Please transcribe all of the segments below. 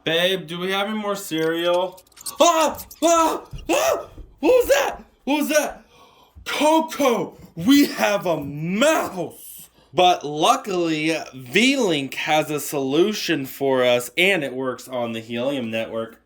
Babe, do we have any more cereal? Ah! Ah! Ah! What was that? What was that? Coco, we have a mouse! But luckily, VLINK has a solution for us, and it works on the Helium network.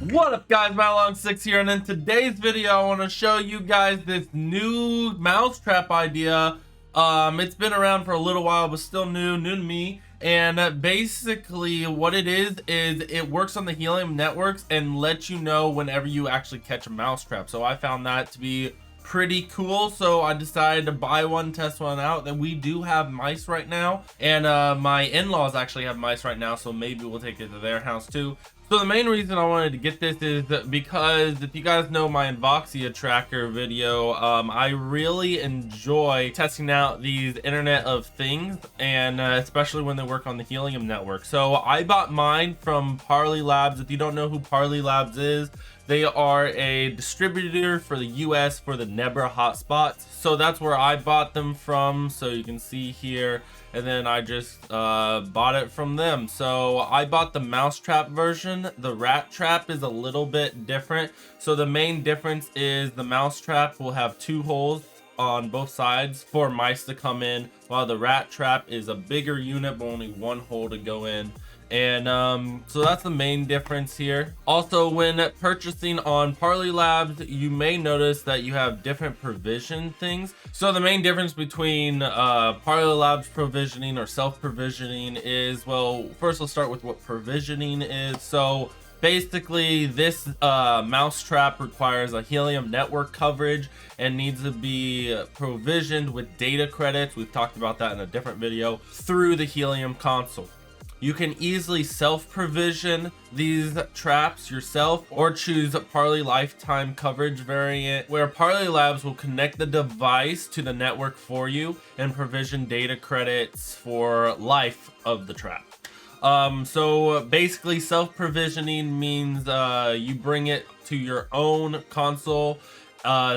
What up guys, MyLong6 here, and in today's video I want to show you guys this new mousetrap idea. It's been around for a little while but still new to me, and basically what it is it works on the Helium networks and lets you know whenever you actually catch a mousetrap. So I found that to be pretty cool, so I decided to buy one, test one out. Then we do have mice right now, and my in-laws actually have mice right now, so maybe we'll take it to their house too. So the main reason I wanted to get this is because if you guys know my Invoxia tracker video, I really enjoy testing out these Internet of Things, and especially when they work on the Helium network. So I bought mine from Parley Labs. If you don't know who Parley Labs is, they are a distributor for the US for the Nebra hotspots. So that's where I bought them from. So you can see here, and then I just bought it from them. So I bought the mousetrap version. The rat trap is a little bit different. So the main difference is the mousetrap will have 2 holes on both sides for mice to come in, while the rat trap is a bigger unit but only 1 hole to go in. And so that's the main difference here. Also, when purchasing on Parley Labs, you may notice that you have different provision things. So the main difference between Parley Labs provisioning or self-provisioning is, well, first let's start with what provisioning is. So basically this mousetrap requires a Helium network coverage and needs to be provisioned with data credits. We've talked about that in a different video, through the Helium console. You can easily self-provision these traps yourself, or choose a Parley lifetime coverage variant, where Parley Labs will connect the device to the network for you and provision data credits for life of the trap. So basically self-provisioning means you bring it to your own console,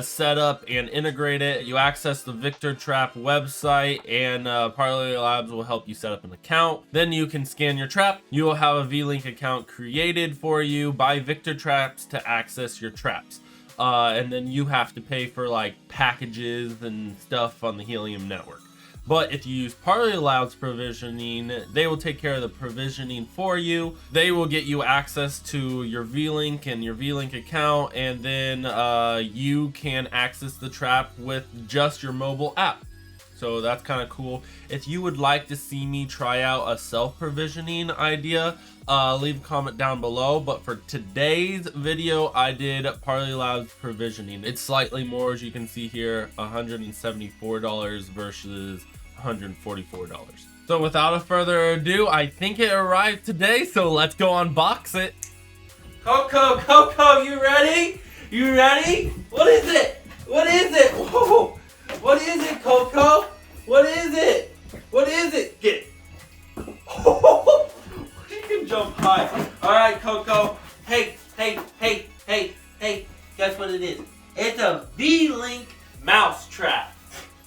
set up and integrate it. You access the VictorTrap website, and Parley Labs will help you set up an account. Then you can scan your trap. You will have a VLINK account created for you by VictorTraps to access your traps. And then you have to pay for like packages and stuff on the Helium network. But if you use Parley Labs provisioning, they will take care of the provisioning for you. They will get you access to your VLINK and your VLINK account, and then you can access the trap with just your mobile app. So that's kind of cool. If you would like to see me try out a self-provisioning idea, leave a comment down below. But for today's video, I did Parley Labs provisioning. It's slightly more, as you can see here, $174 versus $144. So without a further ado, I think it arrived today, so let's go unbox it. Coco, you ready? You ready? What is it? What is it? Whoa. What is it, Coco? What is it? What is it? Get it. Oh, you can jump high. All right, Coco. Hey. Guess what it is? It's a VLINK Mousetrap.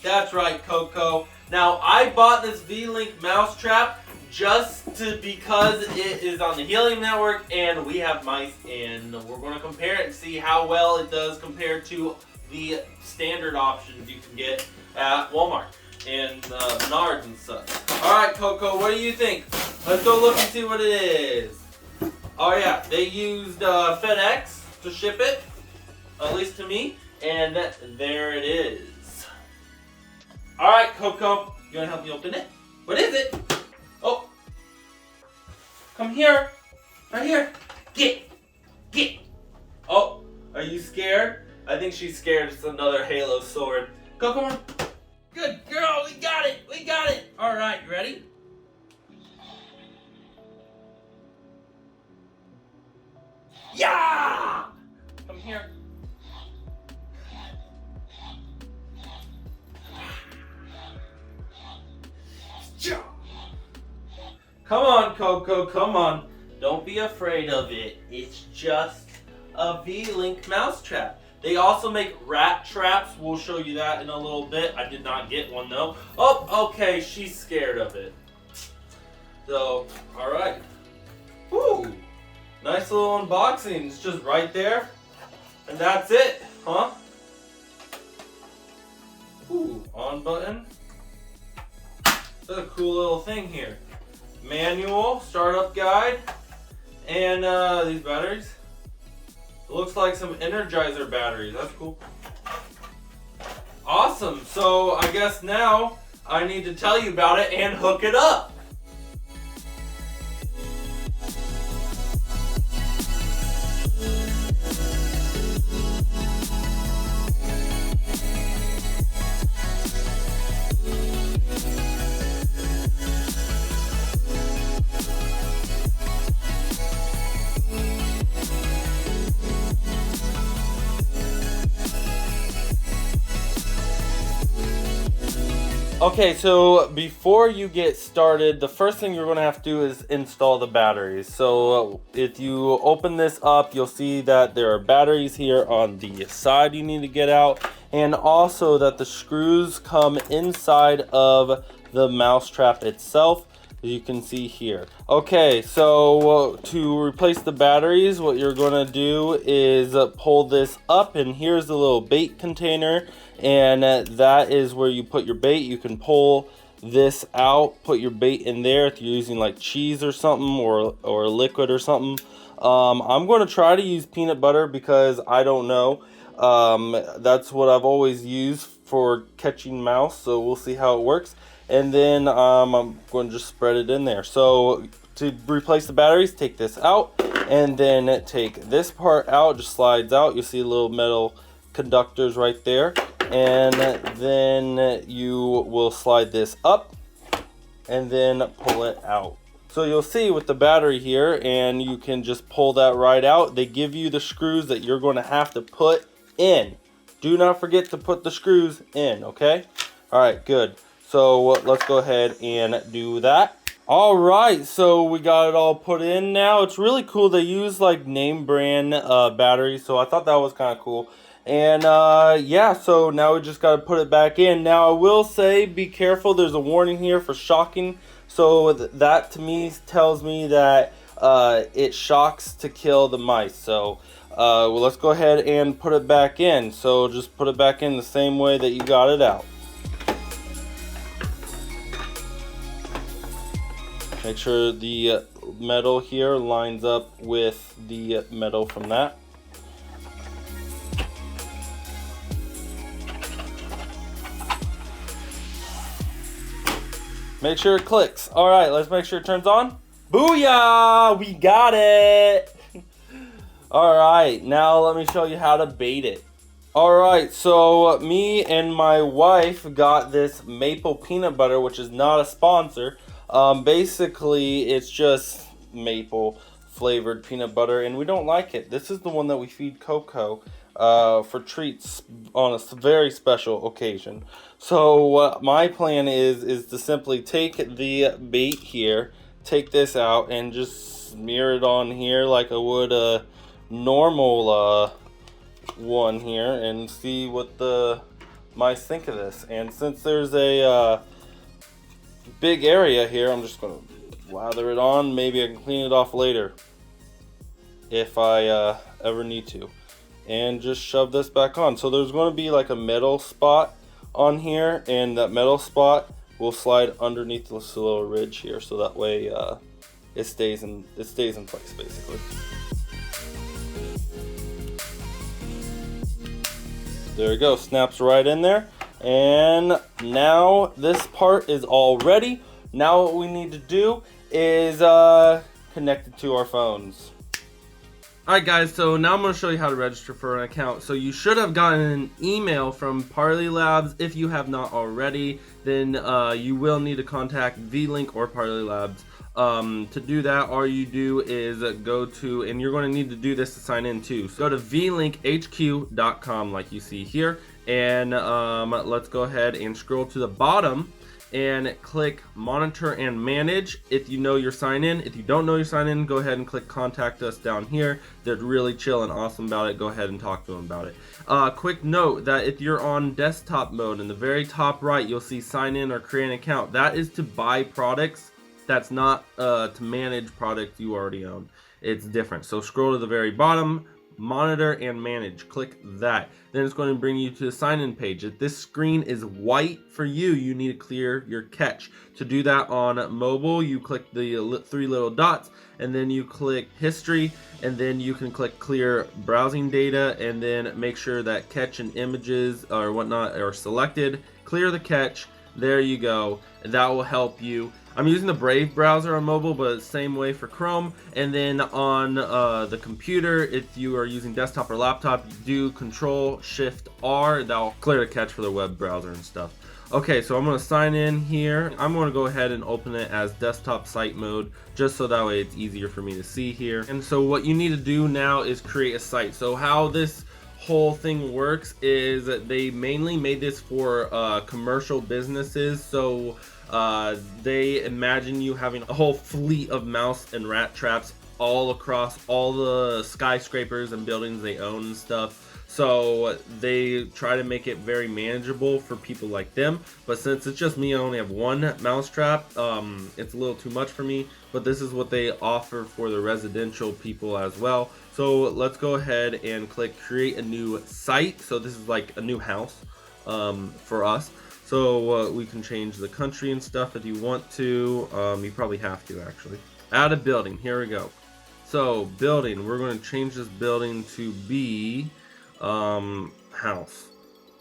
That's right, Coco. Now, I bought this VLINK Mousetrap just because it is on the Helium network and we have mice, and we're going to compare it and see how well it does compared to the standard options you can get at Walmart and Menards and such. Alright, Coco, what do you think? Let's go look and see what it is. Oh yeah, they used FedEx to ship it, at least to me, and there it is. Alright, Coco, you want to help me open it? What is it? Oh, come here, right here. Get. Oh, are you scared? I think she's scared. It's another Halo sword. Go, come on. Good girl, we got it. All right, you ready? Yeah! Come here. Come on, Coco, come on. Don't be afraid of it. It's just a VLINK Mousetrap. They also make rat traps. We'll show you that in a little bit. I did not get one though. Oh, okay, she's scared of it. So, all right. Woo! Nice little unboxing. It's just right there. And that's it, huh? Ooh, on button. That's a cool little thing here. Manual, startup guide, and these batteries. It looks like some Energizer batteries. That's cool. Awesome. So I guess now I need to tell you about it and hook it up. Okay, so before you get started, the first thing you're going to have to do is install the batteries. So if you open this up, you'll see that there are batteries here on the side you need to get out, and also that the screws come inside of the mousetrap itself, as you can see here. Okay, so to replace the batteries, what you're going to do is pull this up, and here's the little bait container. And that is where you put your bait. You can pull this out, put your bait in there if you're using like cheese or something, or liquid or something. I'm going to try to use peanut butter because I don't know. That's what I've always used for catching mouse, so we'll see how it works. And then I'm going to just spread it in there. So to replace the batteries, take this out, and then take this part out. Just slides out. You'll see little metal conductors right there. And then you will slide this up and then pull it out. So you'll see with the battery here, and you can just pull that right out. They give you the screws that you're going to have to put in. Do not forget to put the screws in, okay? All right, good. So let's go ahead and do that. All right, so we got it all put in now. It's really cool. They use like name brand batteries, so I thought that was kind of cool. And yeah, so now we just got to put it back in. Now I will say, be careful. There's a warning here for shocking. So that to me tells me that it shocks to kill the mice. So well, let's go ahead and put it back in. So just put it back in the same way that you got it out. Make sure the metal here lines up with the metal from that. Make sure it clicks. All right, let's make sure it turns on. Booyah! We got it! All right, now let me show you how to bait it. All right, so me and my wife got this maple peanut butter, which is not a sponsor. Basically, it's just maple flavored peanut butter, and we don't like it. This is the one that we feed Coco for treats on a very special occasion. So my plan is to simply take the bait here, take this out, and just smear it on here like I would a normal one here, and see what the mice think of this. And since there's a big area here, I'm just gonna lather it on. Maybe I can clean it off later if I ever need to. And just shove this back on. So there's going to be like a metal spot on here, and that metal spot will slide underneath this little ridge here, so that way it stays in place basically. There we go, snaps right in there. And now this part is all ready. Now what we need to do is connect it to our phones. Alright guys, so now I'm going to show you how to register for an account. So you should have gotten an email from Parley Labs. If you have not already, then you will need to contact VLINK or Parley Labs. To do that, all you do is go to, and you're going to need to do this to sign in too. So go to vlinkhq.com like you see here, and let's go ahead and scroll to the bottom. and click monitor and manage if you know your sign in. If you don't know your sign in, go ahead and click contact us down here. They're really chill and awesome about it. Go ahead and talk to them about it. Quick note that if you're on desktop mode, in the very top right you'll see sign in or create an account. That is to buy products. That's not to manage products you already own. It's different. So scroll to the very bottom, monitor and manage, click that. Then it's going to bring you to the sign in page. If this screen is white for you, you need to clear your cache. To do that on mobile, you click the three little dots and then you click history, and then you can click clear browsing data, and then make sure that cache and images or whatnot are selected. Clear the cache. There you go. That will help you. I'm using the Brave browser on mobile, but same way for Chrome. And then on the computer, if you are using desktop or laptop, you do Control-Shift-R. That'll clear the cache for the web browser and stuff. Okay, so I'm going to sign in here. I'm going to go ahead and open it as desktop site mode, just so that way it's easier for me to see here. And so what you need to do now is create a site. So how this whole thing works is that they mainly made this for commercial businesses. So they imagine you having a whole fleet of mouse and rat traps all across all the skyscrapers and buildings they own and stuff. So they try to make it very manageable for people like them. But since it's just me, I only have one mousetrap. It's a little too much for me, but this is what they offer for the residential people as well. So let's go ahead and click create a new site. So this is like a new house for us. So we can change the country and stuff if you want to. You probably have to actually. Add a building. Here we go. So building, we're going to change this building to be house,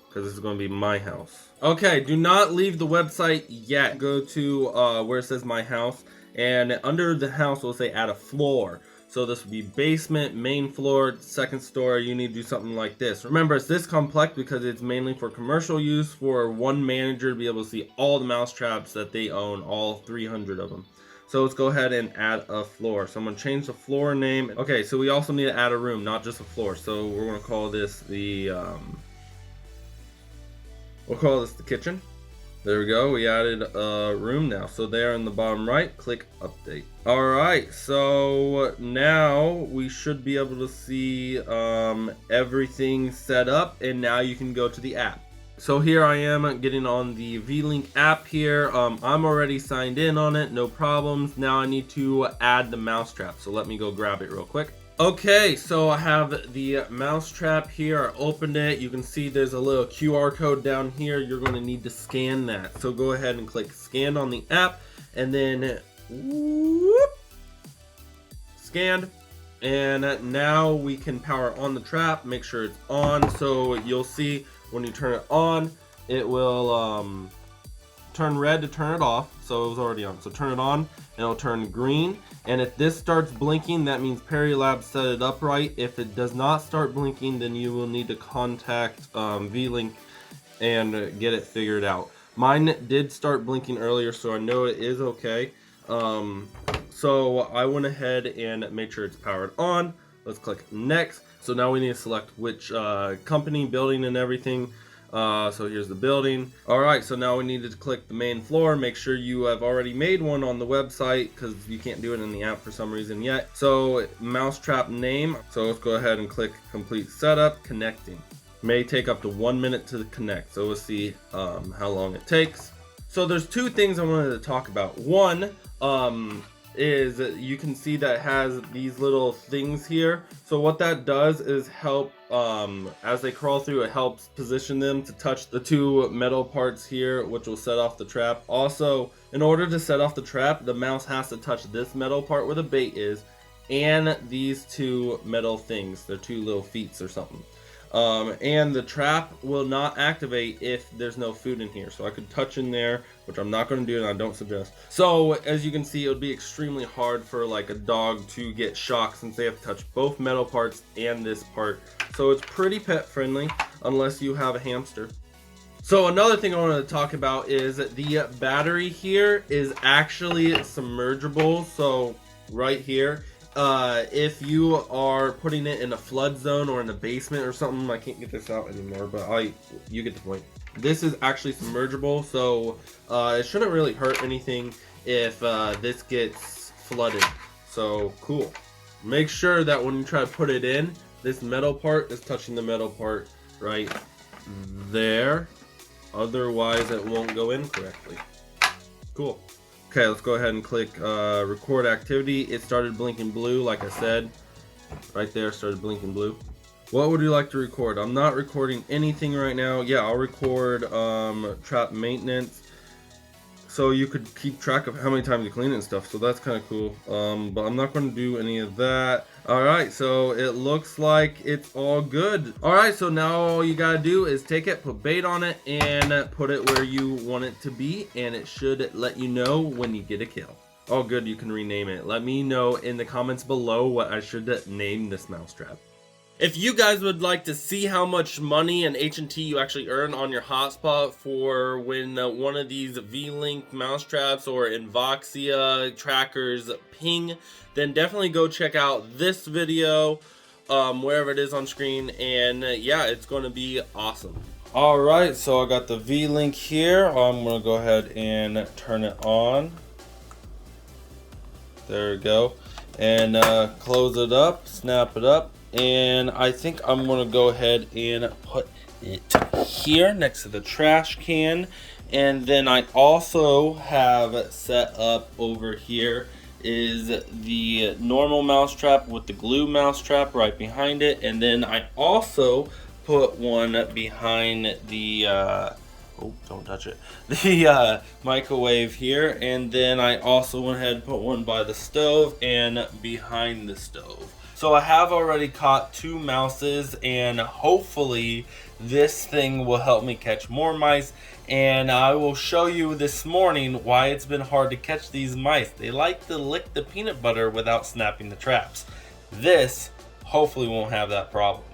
because this is going to be my house. Okay, do not leave the website yet. Go to where it says my house, and under the house will say add a floor. So this would be basement, main floor, second story. You need to do something like this. Remember, it's this complex because it's mainly for commercial use, for one manager to be able to see all the mousetraps that they own, all 300 of them. So let's go ahead and add a floor. So I'm going to change the floor name. Okay, so we also need to add a room, not just a floor. So we're going to call this the, we'll call this the kitchen. There we go. We added a room now. So there in the bottom right, click update. All right, so now we should be able to see everything set up, and now you can go to the app. So here I am getting on the VLINK app here. I'm already signed in on it, no problems. Now I need to add the mousetrap. So let me go grab it real quick. Okay, so I have the mousetrap here. I opened it. You can see there's a little QR code down here. You're going to need to scan that. So go ahead and click scan on the app, and then whoop, scanned. And now we can power on the trap, make sure it's on. So you'll see when you turn it on, it will turn red to turn it off. So it was already on. So turn it on and it'll turn green. And if this starts blinking, that means Perilab set it up right. If it does not start blinking, then you will need to contact VLINK and get it figured out. Mine did start blinking earlier, so I know it is okay. So I went ahead and made sure it's powered on. Let's click next. So now we need to select which company, building, and everything. So here's the building. All right, so now we need to click the main floor. Make sure you have already made one on the website, because you can't do it in the app for some reason yet. So mousetrap name. So let's go ahead and click complete setup, connecting. May take up to 1 minute to connect. So we'll see how long it takes. So there's two things I wanted to talk about. One, is you can see that it has these little things here. So what that does is help, as they crawl through, it helps position them to touch the two metal parts here, which will set off the trap. Also, in order to set off the trap, the mouse has to touch this metal part where the bait is, and these two metal things. They're two little feet or something. And the trap will not activate if there's no food in here. So I could touch in there, which I'm not going to do, and I don't suggest. So as you can see, it would be extremely hard for like a dog to get shocked, since they have to touch both metal parts and this part. So it's pretty pet friendly, unless you have a hamster. So another thing I wanted to talk about is the battery here is actually submergible. So right here, if you are putting it in a flood zone or in a basement or something, I can't get this out anymore, but you get the point. This is actually submergible, so it shouldn't really hurt anything if this gets flooded. So cool. Make sure that when you try to put it in, this metal part is touching the metal part right there. Otherwise, it won't go in correctly. Cool. Okay, let's go ahead and click record activity. It started blinking blue, like I said. Right there, started blinking blue. What would you like to record? I'm not recording anything right now. Yeah, I'll record trap maintenance. So you could keep track of how many times you clean it and stuff. So that's kind of cool. But I'm not going to do any of that. Alright, so it looks like it's all good. Alright, so now all you gotta do is take it, put bait on it, and put it where you want it to be. And it should let you know when you get a kill. Oh good, you can rename it. Let me know in the comments below what I should name this mousetrap. If you guys would like to see how much money and HNT you actually earn on your hotspot for when one of these VLINK Mousetraps or Invoxia trackers ping, then definitely go check out this video wherever it is on screen, and yeah, it's going to be awesome. Alright, so I got the VLINK here. I'm going to go ahead and turn it on. There we go. And close it up, snap it up. And I think I'm going to go ahead and put it here next to the trash can. And then I also have set up over here is the normal mousetrap with the glue mousetrap right behind it. And then I also put one behind the oh, don't touch it, the microwave here. And then I also went ahead and put one by the stove and behind the stove. So I have already caught 2 mouses, and hopefully this thing will help me catch more mice. And I will show you this morning why it's been hard to catch these mice. They like to lick the peanut butter without snapping the traps. This hopefully won't have that problem.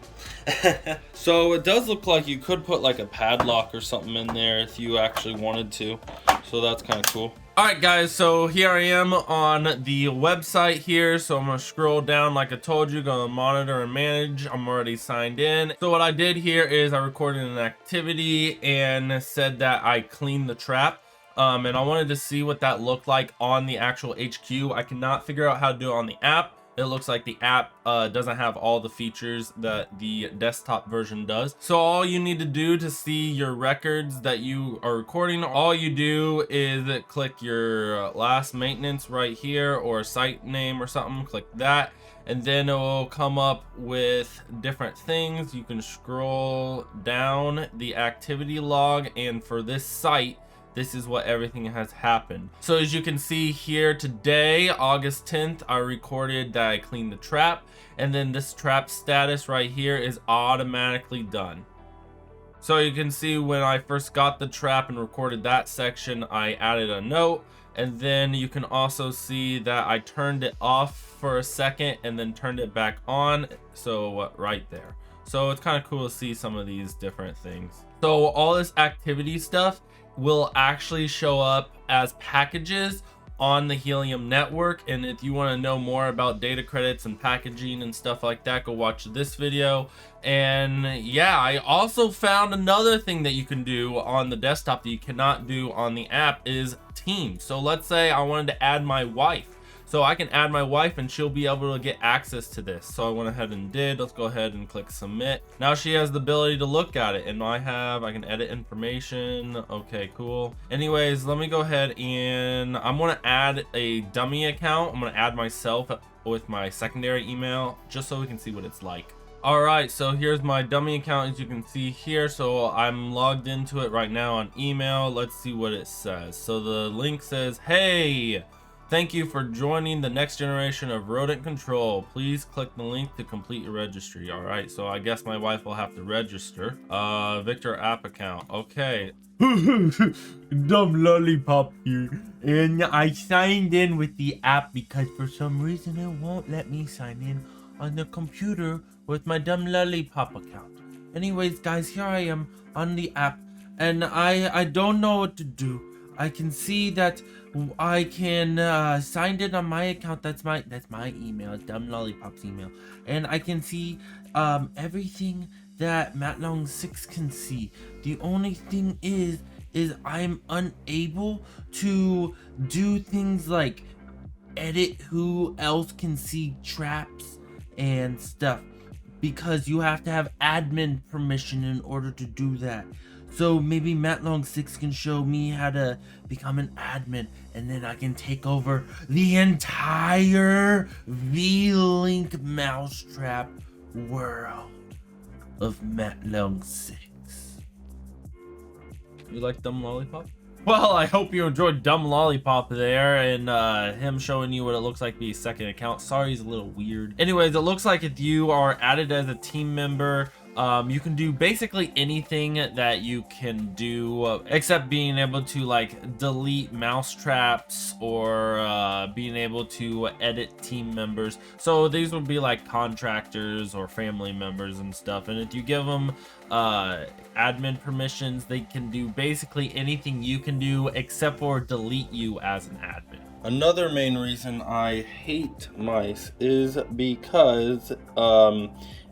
So it does look like you could put like a padlock or something in there if you actually wanted to. So that's kind of cool. Alright guys, so here I am on the website here. So I'm going to scroll down like I told you, go to monitor and manage. I'm already signed in. So what I did here is I recorded an activity and said that I cleaned the trap. And I wanted to see what that looked like on the actual HQ. I cannot figure out how to do it on the app. It looks like the app doesn't have all the features that the desktop version does. So all you need to do to see your records that you are recording, all you do is click your last maintenance right here, or site name or something, click that. And then it will come up with different things. You can scroll down the activity log, and for this site, this is what everything has happened. So as you can see here today, August 10th, I recorded that I cleaned the trap, and then this trap status right here is automatically done. So you can see when I first got the trap and recorded that section, I added a note, and then you can also see that I turned it off for a second and then turned it back on. So right there. So it's kind of cool to see some of these different things. So all this activity stuff will actually show up as packages on the Helium network. And if you want to know more about data credits and packaging and stuff like that, go watch this video. And yeah, I also found another thing that you can do on the desktop that you cannot do on the app is teams. So let's say I wanted to add my wife. So I can add my wife and she'll be able to get access to this. So I went ahead and did. Let's go ahead and click submit. Now she has the ability to look at it, and I can edit information. Okay, cool. Anyways, let me go ahead and I'm gonna add a dummy account. I'm gonna add myself with my secondary email just so we can see what it's like. All right, so here's my dummy account, as you can see here. So I'm logged into it right now on email. Let's see what it says. So the link says, hey, thank you for joining the next generation of rodent control. Please click the link to complete your registry. All right, so I guess my wife will have to register. Victor app account. Okay. Dumb lollipop here. And I signed in with the app because for some reason it won't let me sign in on the computer with my dumb lollipop account. Anyways, guys, here I am on the app, and I don't know what to do. I can see that I can sign in on my account. That's my email, Dumb Lollipop's email, and I can see everything that Matlong6 can see. The only thing is I'm unable to do things like edit who else can see traps and stuff, because you have to have admin permission in order to do that. So maybe Matlong6 can show me how to become an admin, and then I can take over the entire VLINK Mousetrap world of Matlong6. You like Dumb Lollipop? Well, I hope you enjoyed Dumb Lollipop there, and him showing you what it looks like to be a second account. Sorry, he's a little weird. Anyways, it looks like if you are added as a team member, you can do basically anything that you can do, except being able to like delete mouse traps or being able to edit team members. So these would be like contractors or family members and stuff. And if you give them admin permissions, they can do basically anything you can do except for delete you as an admin. Another main reason I hate mice is because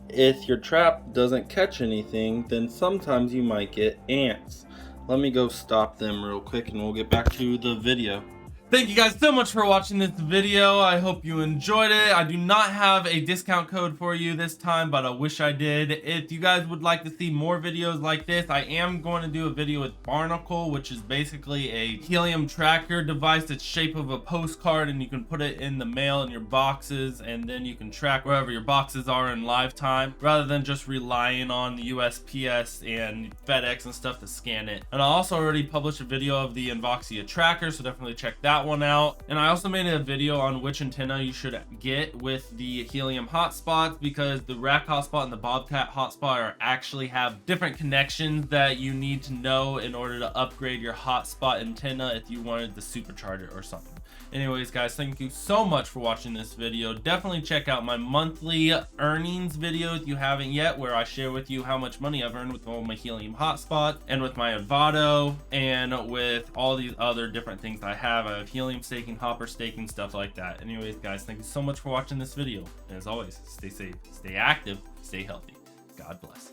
if your trap doesn't catch anything, then sometimes you might get ants. Let me go stop them real quick and we'll get back to the video. Thank you guys so much for watching this video. I hope you enjoyed it. I do not have a discount code for you this time, but I wish I did. If you guys would like to see more videos like this, I am going to do a video with Barnacle, which is basically a helium tracker device that's shape of a postcard, and you can put it in the mail in your boxes, and then you can track wherever your boxes are in live time, rather than just relying on the USPS and FedEx and stuff to scan it. And I also already published a video of the Invoxia tracker, so definitely check that one out. And I also made a video on which antenna you should get with the helium hotspots, because the rack hotspot and the bobcat hotspot actually have different connections that you need to know in order to upgrade your hotspot antenna if you wanted to supercharge it or something. Anyways guys, thank you so much for watching this video. Definitely check out my monthly earnings video if you haven't yet, where I share with you how much money I've earned with all my helium hotspots and with my Envato and with all these other different things I have. I have helium staking, hopper staking, stuff like that. Anyways guys, thank you so much for watching this video, and as always, stay safe, stay active, stay healthy. God bless.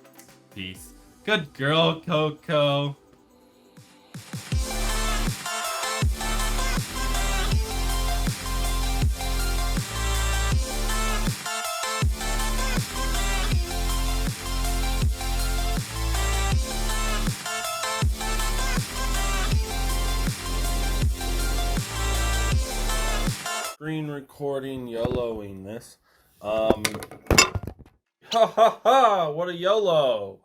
Peace. Good girl, Coco. Screen recording YOLOing this. Ha ha ha, what a YOLO.